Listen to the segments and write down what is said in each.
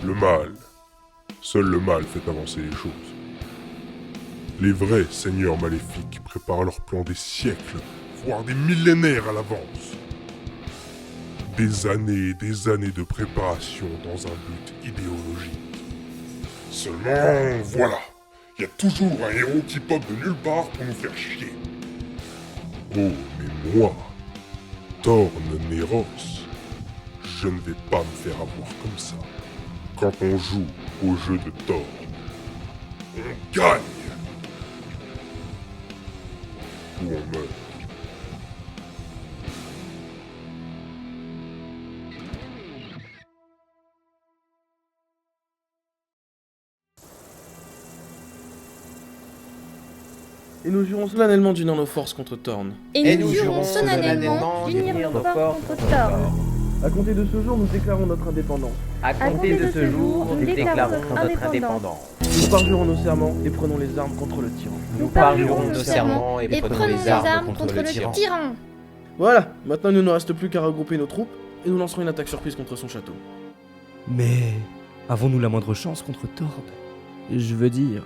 Le mal. Seul le mal fait avancer les choses. Les vrais seigneurs maléfiques préparent leurs plans des siècles, voire des millénaires à l'avance. Des années et des années de préparation dans un but idéologique. Seulement, voilà, il y a toujours un héros qui pop de nulle part pour nous faire chier. Oh, mais moi, Thorn Neros, je ne vais pas me faire avoir comme ça. Quand on joue au jeu de Thor, on gagne ou on meurt. Et nous jurons solennellement d'unir nos forces contre Thorn. Et nous jurons solennellement d'unir nos forces contre Thorn. À compter de ce jour, nous déclarons notre indépendance. À compter de ce jour, nous déclarons notre indépendance. Nous parjurons nos serments et prenons les armes contre le tyran. Nous parjurons nos serments et prenons les armes contre le tyran. Voilà, maintenant il ne nous reste plus qu'à regrouper nos troupes et nous lancerons une attaque surprise contre son château. Mais avons-nous la moindre chance contre Thorn? Je veux dire,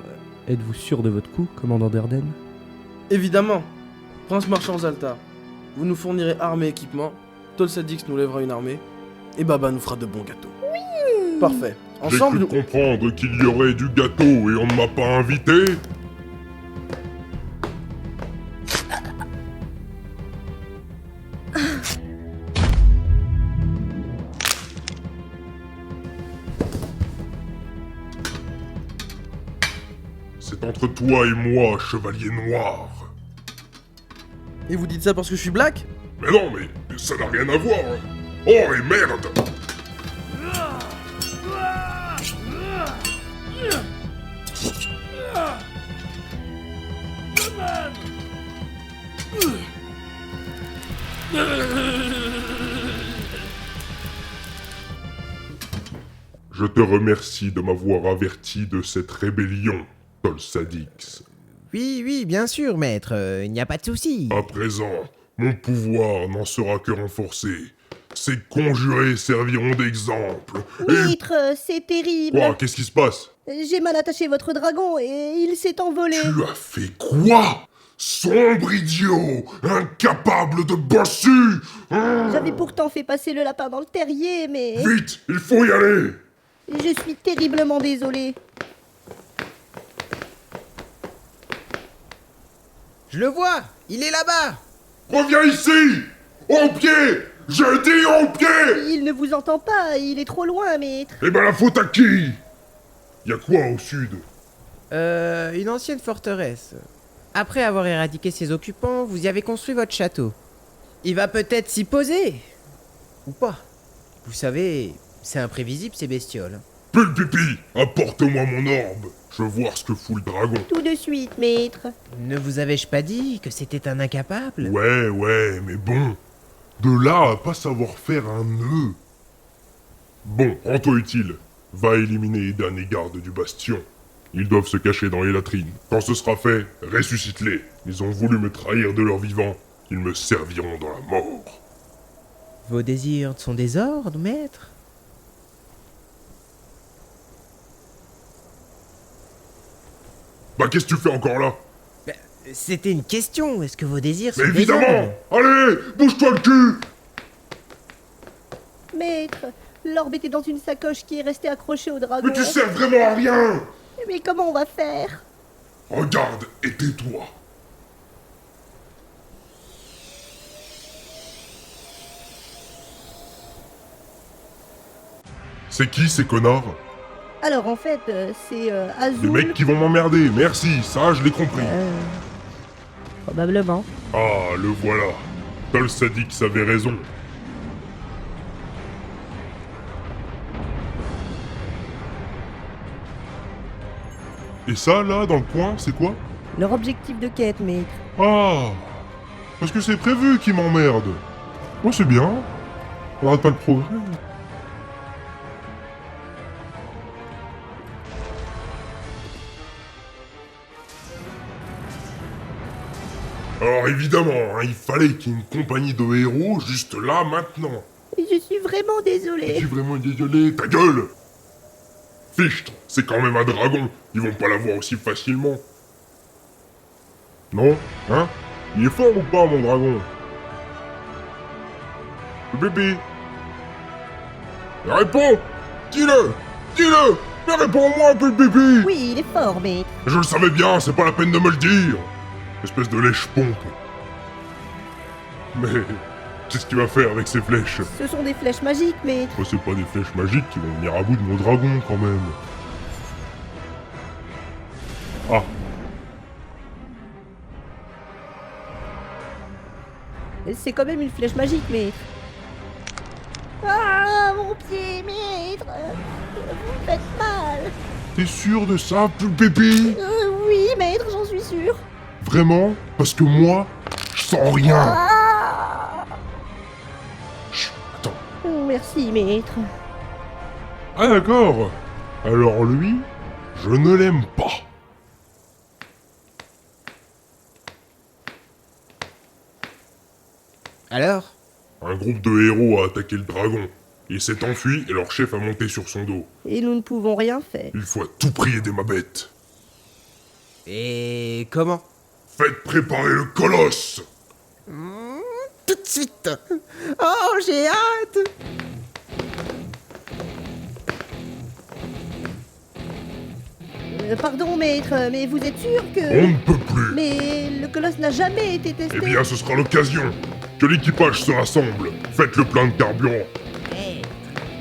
êtes-vous sûr de votre coup, commandant d'Erden? Évidemment. Prince marchand Zaltar, vous nous fournirez armes et équipements, Tolsadix nous lèvera une armée, et Baba nous fera de bons gâteaux. Oui. Parfait. Ensemble, J'ai cru comprendre qu'il y aurait du gâteau et on ne m'a pas invité. C'est entre toi et moi, chevalier noir. Et vous dites ça parce que je suis black? Mais non, mais ça n'a rien à voir. Oh, et merde! Je te remercie de m'avoir averti de cette rébellion, Tolsadix. Oui, bien sûr, maître, il n'y a pas de souci. À présent, mon pouvoir n'en sera que renforcé. Ces conjurés serviront d'exemple. Maître, c'est terrible. Quoi? Qu'est-ce qui se passe? J'ai mal attaché votre dragon et il s'est envolé. Tu as fait quoi? Sombre idiot! Incapable de bossu! J'avais pourtant fait passer le lapin dans le terrier, mais... Vite! Il faut y aller! Je suis terriblement désolée. Je le vois, il est là-bas. Reviens ici! Au pied! Je dis au pied! Il ne vous entend pas, il est trop loin, maître. Eh ben la faute à qui? Y a quoi au sud? Une ancienne forteresse. Après avoir éradiqué ses occupants, vous y avez construit votre château. Il va peut-être s'y poser. Ou pas. Vous savez, c'est imprévisible ces bestioles. Pulpipi, apporte-moi mon orbe. Je veux voir ce que fout le dragon. Tout de suite, maître. Ne vous avais-je pas dit que c'était un incapable? Ouais, mais bon. De là à pas savoir faire un nœud. Bon, rends-toi utile. Va éliminer les derniers gardes du bastion. Ils doivent se cacher dans les latrines. Quand ce sera fait, ressuscite-les. Ils ont voulu me trahir de leur vivant. Ils me serviront dans la mort. Vos désirs sont des ordres, maître? Bah qu'est-ce que tu fais encore là? C'était une question, est-ce que vos désirs sont Mais des évidemment! ordres? Allez, bouge-toi le cul! Maître, l'orbe était dans une sacoche qui est restée accrochée au dragon. Mais tu sers vraiment à rien! Mais comment on va faire? Regarde et tais-toi. C'est qui ces connards? Alors en fait, c'est Azul... Les mecs qui vont m'emmerder, merci, ça je l'ai compris. Probablement. Ah, le voilà. Tolsadix avait raison. Et ça, là, dans le coin, c'est quoi? Leur objectif de quête, maître. Ah! Parce que c'est prévu qu'ils m'emmerdent. Moi, c'est bien. On n'arrête pas le progrès. Alors évidemment, hein, il fallait qu'il y ait une compagnie de héros juste là, maintenant. Je suis vraiment Je désolée. suis vraiment désolé, ta gueule! fichtre, c'est quand même un dragon. Ils vont pas l'avoir aussi facilement. Non? Hein? Il est fort ou pas, mon dragon? Le bébé. Mais réponds! Dis-le! Dis-le! Mais réponds-moi, bébé! Oui, il est fort, maître. Je le savais bien, c'est pas la peine de me le dire! Espèce de lèche-pompe. Mais... qu'est-ce qu'il va faire avec ces flèches? Ce sont des flèches magiques, maître. Oh, c'est pas des flèches magiques qui vont venir à bout de mon dragon, quand même. Ah, C'est quand même une flèche magique, maître. Ah, mon pied, maître. Vous me faites mal. t'es sûr de ça, bébé? Oui, maître, j'en suis sûr. Vraiment? Parce que moi, je sens rien. Ah. Chut, attends. Merci, maître. Ah d'accord. Alors lui, je ne l'aime pas. Alors? Un groupe de héros a attaqué le dragon. Il s'est enfui et leur chef a monté sur son dos. Et nous ne pouvons rien faire. Il faut à tout prix aider ma bête. Et comment? Faites préparer le colosse. Tout de suite. Oh, j'ai hâte. Pardon, maître, mais vous êtes sûr On que... ne peut plus. Mais le colosse n'a jamais été testé. Eh bien, ce sera l'occasion. Que l'équipage se rassemble. Faites le plein de carburant.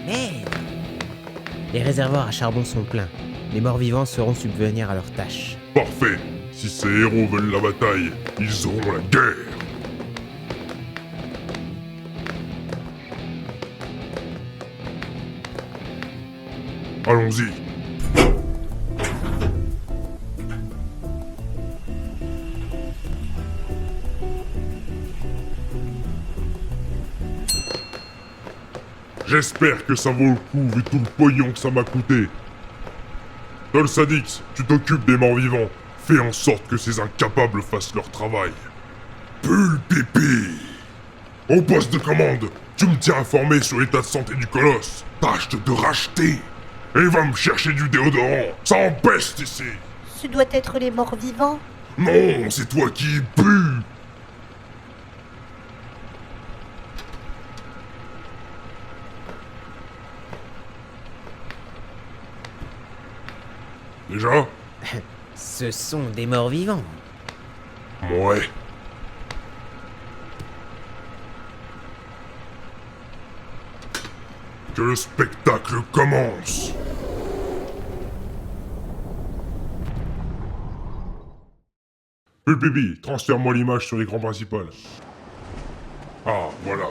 Maître. Les réservoirs à charbon sont pleins. Les morts-vivants sauront subvenir à leurs tâches. Parfait. Si ces héros veulent la bataille, ils auront la guerre. Allons-y. J'espère que ça vaut le coup vu tout le pognon que ça m'a coûté. Tolsadix, tu t'occupes des morts-vivants. Fais en sorte que ces incapables fassent leur travail. Pulpipi! Au poste de commande, tu me tiens informé sur l'état de santé du colosse. Tâche de te racheter. Et va me chercher du déodorant. Ça empeste ici. Ce doit être les morts vivants. Non, c'est toi qui y pues. Déjà? Ce sont des morts-vivants. Ouais. Que le spectacle commence. Pulpipi, transfère-moi l'image sur l'écran principal. Ah, voilà.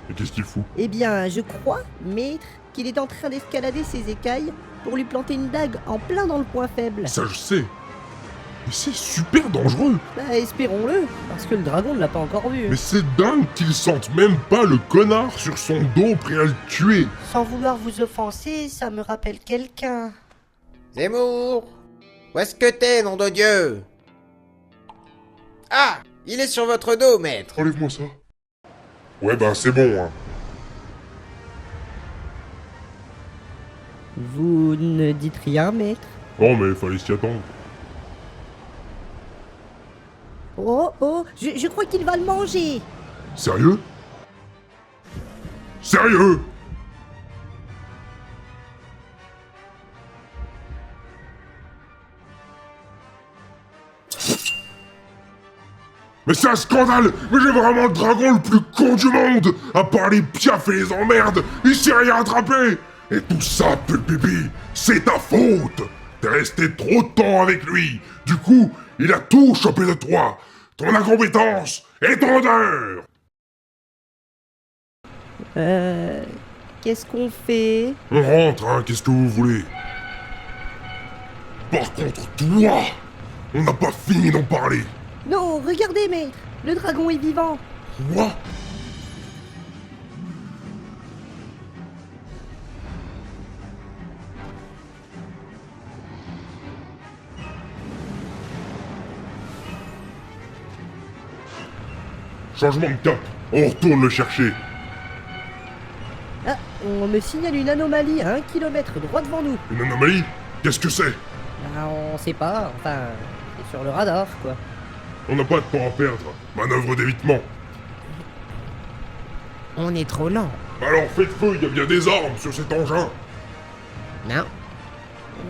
Et qu'est-ce qu'il fout? Eh bien, je crois, maître, qu'il est en train d'escalader ses écailles pour lui planter une dague en plein dans le point faible. Ça, je sais. Mais c'est super dangereux. Bah, espérons-le, parce que le dragon ne l'a pas encore vu. Mais c'est dingue qu'il sente même pas le connard sur son dos prêt à le tuer. Sans vouloir vous offenser, ça me rappelle quelqu'un. Zemmour! Où est-ce que t'es, nom de Dieu? Ah! Il est sur votre dos, maître! Enlève-moi ça. Ouais, ben c'est bon, hein. Vous ne dites rien, maître? Bon, mais fallait s'y attendre. Oh, je crois qu'il va le manger. Sérieux? Sérieux? Mais c'est un scandale! Mais j'ai vraiment le dragon le plus con du monde! À part les piafs et les emmerdes, il s'est rien attrapé! Et tout ça, Pulpipi, c'est ta faute! T'es resté trop de temps avec lui! Du coup, il a tout chopé de toi! Ton incompétence et ton odeur! Qu'est-ce qu'on fait? On rentre, hein, qu'est-ce que vous voulez? Par contre, toi, on n'a pas fini d'en parler! Non, regardez, maître. Le dragon est vivant. Quoi? Changement de cap, on retourne le chercher. Ah, on On me signale une anomalie à 1 kilomètre droit devant nous. Une anomalie? Qu'est-ce que c'est? On sait pas, enfin, c'est sur le radar, quoi. On n'a pas de temps à perdre. Manœuvre d'évitement. On est trop lent. Alors faites feu, il y a bien des armes sur cet engin. Non.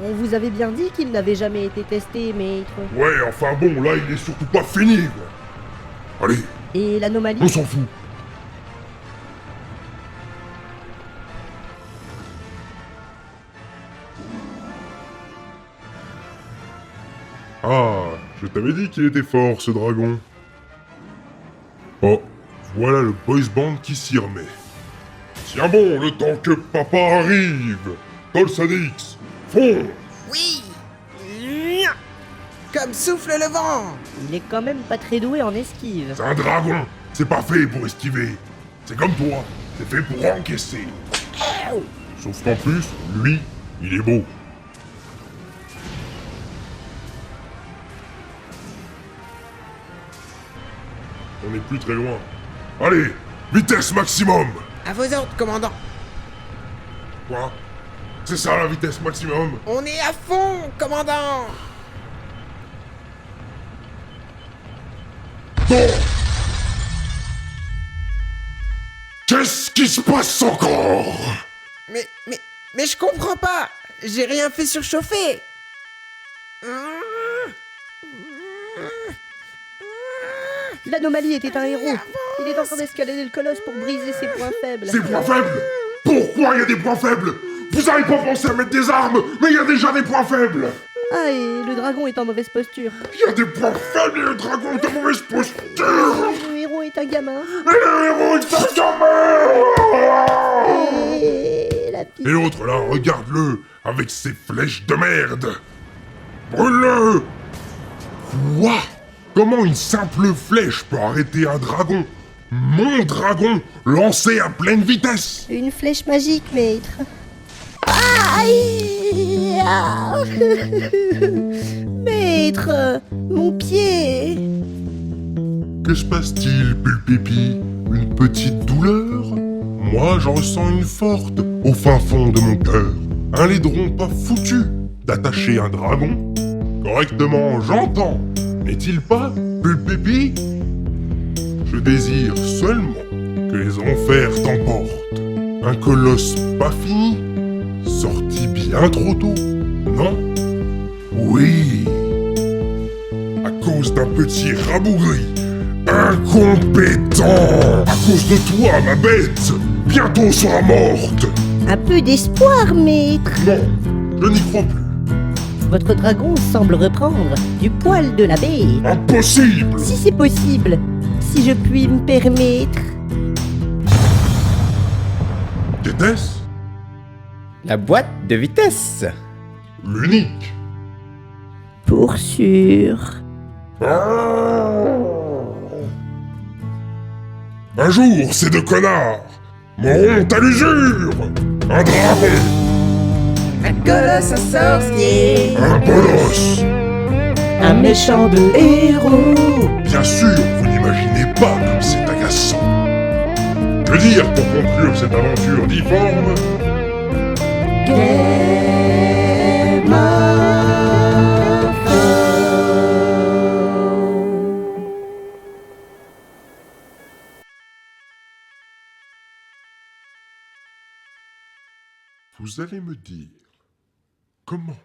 On vous avait bien dit qu'il n'avait jamais été testé, maître. Ouais, enfin bon, là il est surtout pas fini, quoi. Allez, Et l'anomalie? on s'en fout. Ah, je t'avais dit qu'il était fort, ce dragon. Oh, voilà le boys band qui s'y remet. Tiens bon, le temps que papa arrive. Tolsadix, fonce. Oui. Comme souffle le vent. Il est quand même pas très doué en esquive. C'est un dragon, c'est pas fait pour esquiver. C'est comme toi, c'est fait pour encaisser. Sauf qu'en plus, lui, il est beau. On n'est plus très loin. Allez, vitesse maximum. À vos ordres, commandant. Quoi? C'est ça la vitesse maximum? On est à fond, commandant. Non! Qu'est-ce qui se passe encore? Mais je comprends pas. J'ai rien fait surchauffer. L'anomalie était un héros. Il est en train d'escalader le colosse pour briser ses points faibles. Ces points faibles? Pourquoi il y a des points faibles? Vous avez pas pensé à mettre des armes, mais il y a déjà des points faibles! Ah, et le dragon est en mauvaise posture. Il y a des points faibles et le dragon est en mauvaise posture! Le héros est un gamin. Et le héros est un gamin! Et la petite... Et l'autre là, regarde-le, avec ses flèches de merde! Brûle-le! Quoi? Comment une simple flèche peut arrêter un dragon? Mon dragon, lancé à pleine vitesse! Une flèche magique, maître. Aïe! Ah. Maître, mon pied. Que se passe-t-il, Pulpépi? Une petite douleur? Moi, j'en ressens une forte, au fin fond de mon cœur. Un laideron pas foutu d'attacher un dragon? Correctement, j'entends. N'est-il pas, Pulpépi? Je désire seulement que les enfers t'emportent. Un colosse pas fini, sorti bien trop tôt, non? Oui. À cause d'un petit rabougri, incompétent. À cause de toi, ma bête, bientôt sera morte. Un peu d'espoir, maître. Non, je n'y crois plus. Votre dragon semble reprendre du poil de la bête. Impossible. Si c'est possible, si je puis me permettre. Qu'était-ce? La boîte de vitesse. L'unique. Pour sûr. Un jour, ces deux connards m'auront à l'usure. Un dragon, Un colosse, un sorcier. un bolos. Un méchant de héros. Bien sûr, vous n'imaginez pas comme c'est agaçant. Que dire pour conclure cette aventure difforme? Vous allez me dire comment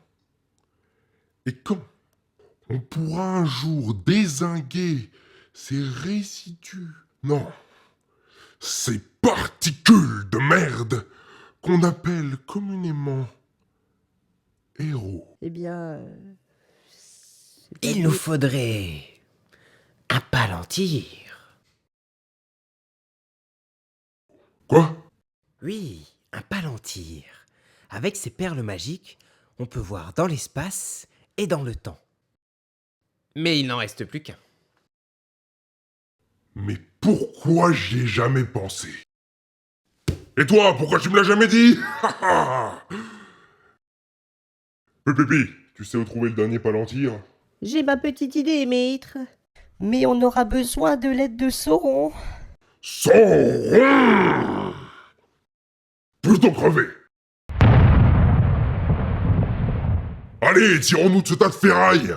et quand on pourra un jour dézinguer ces résidus, non, ces particules de merde qu'on appelle communément héros. Eh bien... Il nous faudrait un palantir. Quoi? Oui, un palantir. Avec ses perles magiques, on peut voir dans l'espace et dans le temps. Mais il n'en reste plus qu'un. Mais pourquoi j'y ai jamais pensé? Et toi, pourquoi tu me l'as jamais dit? Pépi, tu sais où trouver le dernier palantir? J'ai ma petite idée, maître. Mais on aura besoin de l'aide de Sauron. Sauron! tout le temps crevé. Allez, tirons-nous de ce tas de ferraille.